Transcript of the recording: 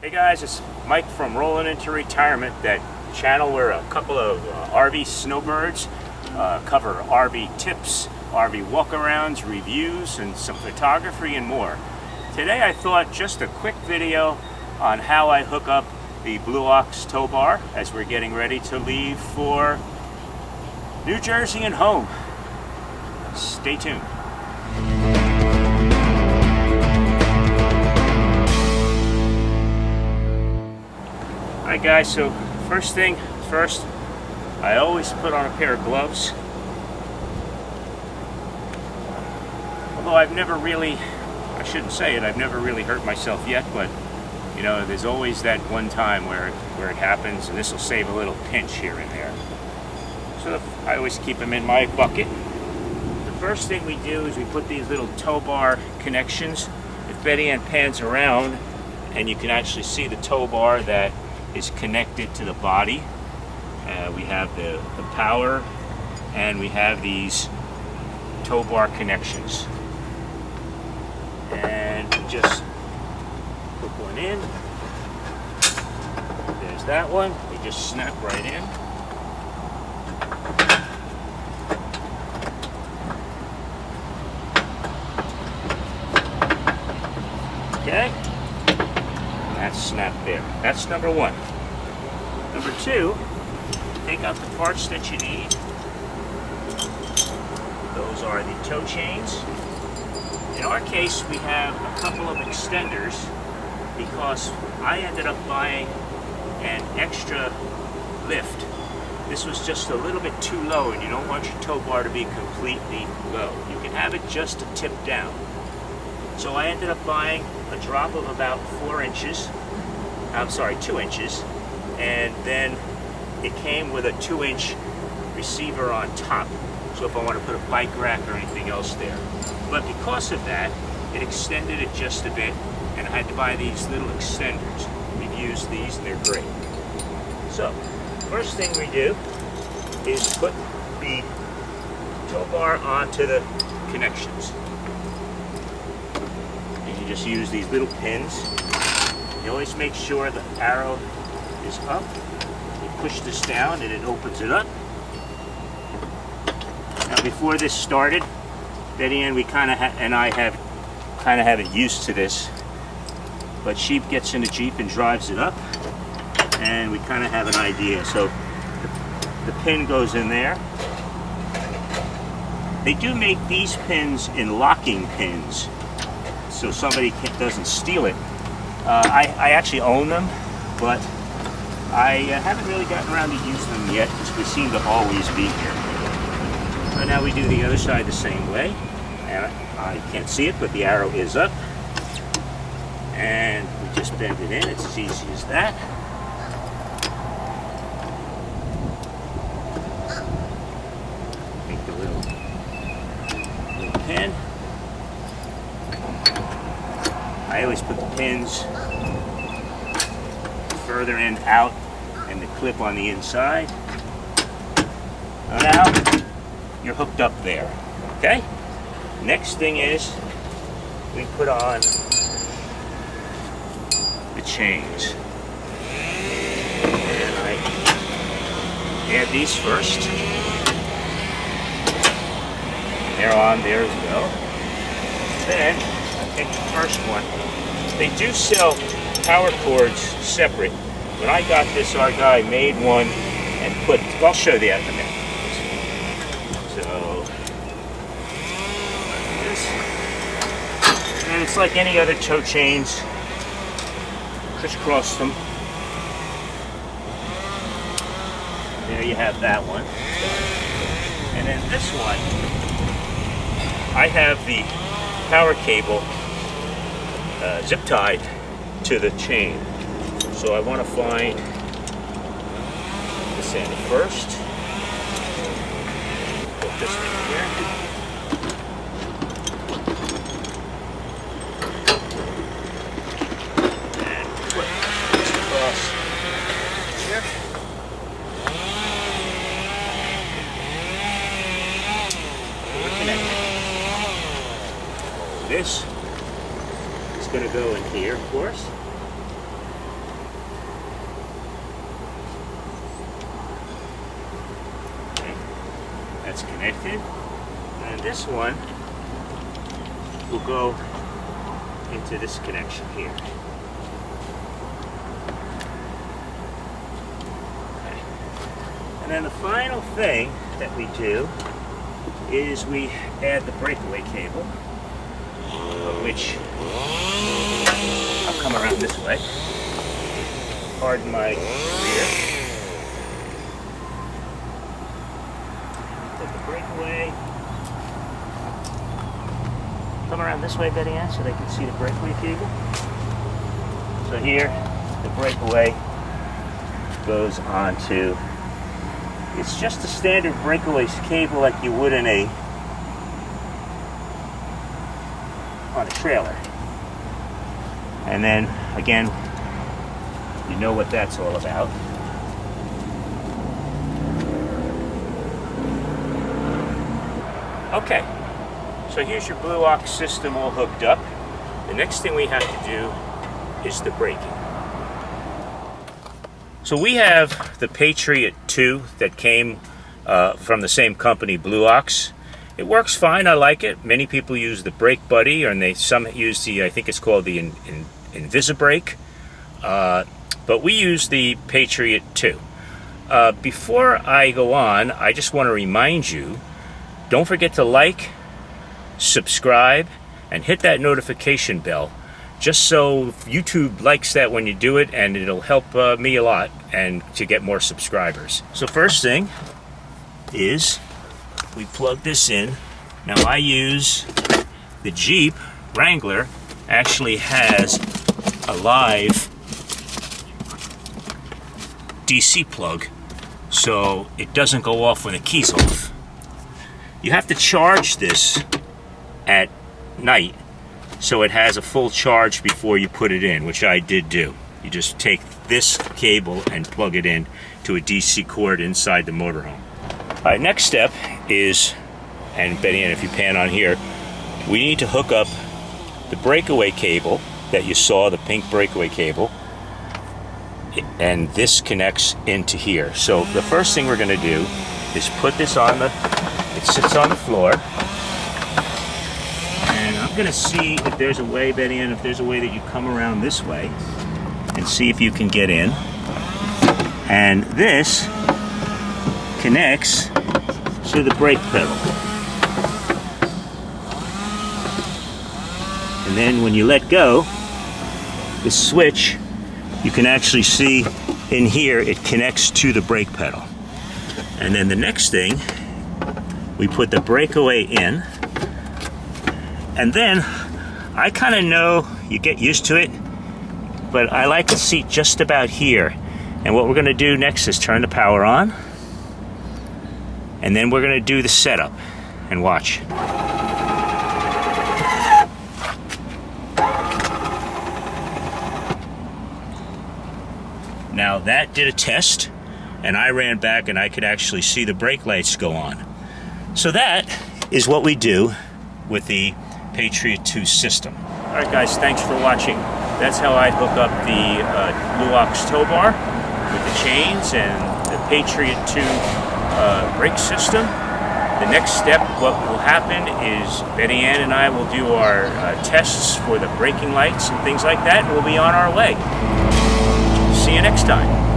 Hey guys, it's Mike from Rollin Into Retirement, that channel where a couple of RV snowbirds cover RV tips, RV walkarounds, reviews, and some photography and more. Today I thought just a quick video on how I hook up the Blue Ox tow bar as we're getting ready to leave for New Jersey and home. Stay tuned. Alright guys, so first thing first, I always put on a pair of gloves. Although I've never really, I shouldn't say it, I've never really hurt myself yet, but you know, there's always that one time where it happens, and this will save a little pinch here and there. So I always keep them in my bucket. The first thing we do is we put these little tow bar connections. If Betty Ann pans around, and you can actually see the tow bar that is connected to the body. We have the power, and we have these tow bar connections. And just put one in. There's that one. They just snap right in. Okay. That's snapped there. That's number one. Number two, take out the parts that you need. Those are the tow chains. In our case, we have a couple of extenders because I ended up buying an extra lift. This was just a little bit too low, and you don't want your tow bar to be completely low. You can have it just a tip down. So I ended up buying a drop of about 2 inches, and then it came with a 2-inch receiver on top. So if I want to put a bike rack or anything else there. But because of that, it extended it just a bit, and I had to buy these little extenders. We've used these and they're great. So, first thing we do is put the tow bar onto the connections. You just use these little pins. You always make sure the arrow is up. You push this down and it opens it up. Now before this started, Betty Ann, we kind of have it used to this, but she gets in the Jeep and drives it up, and we kind of have an idea. So the pin goes in there. They do make these pins in locking pins, so somebody doesn't steal it. I actually own them, but I haven't really gotten around to use them yet because we seem to always be here. So now we do the other side the same way. And I can't see it, but the arrow is up. And we just bend it in. It's as easy as that. Take the little pin. I always put the pins further in out and the clip on the inside. Now you're hooked up there. Okay? Next thing is we put on the chains. And I add these first. They're on there as well. Then I take the first one. They do sell power cords separate. When I got this, our guy made one and put, I'll show you that in a minute. So, and it's like any other tow chains. Crisscross them. There you have that one. And then this one, I have the power cable zip tied to the chain. So I want to find this end first. Put this in here. And put this across here. We're connected. This is going to go in here, of course. That's connected. And this one will go into this connection here. Okay. And then the final thing that we do is we add the breakaway cable, which I'll come around this way. Pardon my rear. Put the breakaway. Come around this way, Betty Ann, so they can see the breakaway cable. So here, the breakaway goes onto, it's just a standard breakaway cable like you would on a trailer. And then, again, you know what that's all about. Okay. So here's your Blue Ox system all hooked up. The next thing we have to do is the braking. So we have the Patriot 2 that came from the same company, Blue Ox. It works fine, I like it. Many people use the Brake Buddy, and some use the, I think it's called the Invisibrake. But we use the Patriot 2. Before I go on, I just want to remind you, don't forget to like, subscribe, and hit that notification bell, just so YouTube likes that when you do it, and it'll help me a lot and to get more subscribers. So first thing is we plug this in. Now I use the Jeep Wrangler, actually has a live DC plug, so it doesn't go off when the key's off. You have to charge this at night so it has a full charge before you put it in, which I did do. You just take this cable and plug it in to a DC cord inside the motorhome. All right, next step is, and Betty Ann, if you pan on here, we need to hook up the breakaway cable that you saw, the pink breakaway cable, and this connects into here. So the first thing we're going to do is put this on the, it sits on the floor, and I'm going to see if there's a way, Betty Ann, if there's a way that you come around this way and see if you can get in. And this connects to the brake pedal. And then when you let go, the switch, you can actually see in here, it connects to the brake pedal. And then the next thing, we put the breakaway in, and then I kind of know, you get used to it, but I like the seat just about here. And what we're going to do next is turn the power on, and then we're going to do the setup, and watch. Now that did a test, and I ran back and I could actually see the brake lights go on. So that is what we do with the Patriot 2 system. All right guys, thanks for watching. That's how I hook up the Blue Ox tow bar with the chains and the Patriot 2 brake system. The next step, what will happen is Betty Ann and I will do our tests for the braking lights and things like that, and we'll be on our way. See you next time.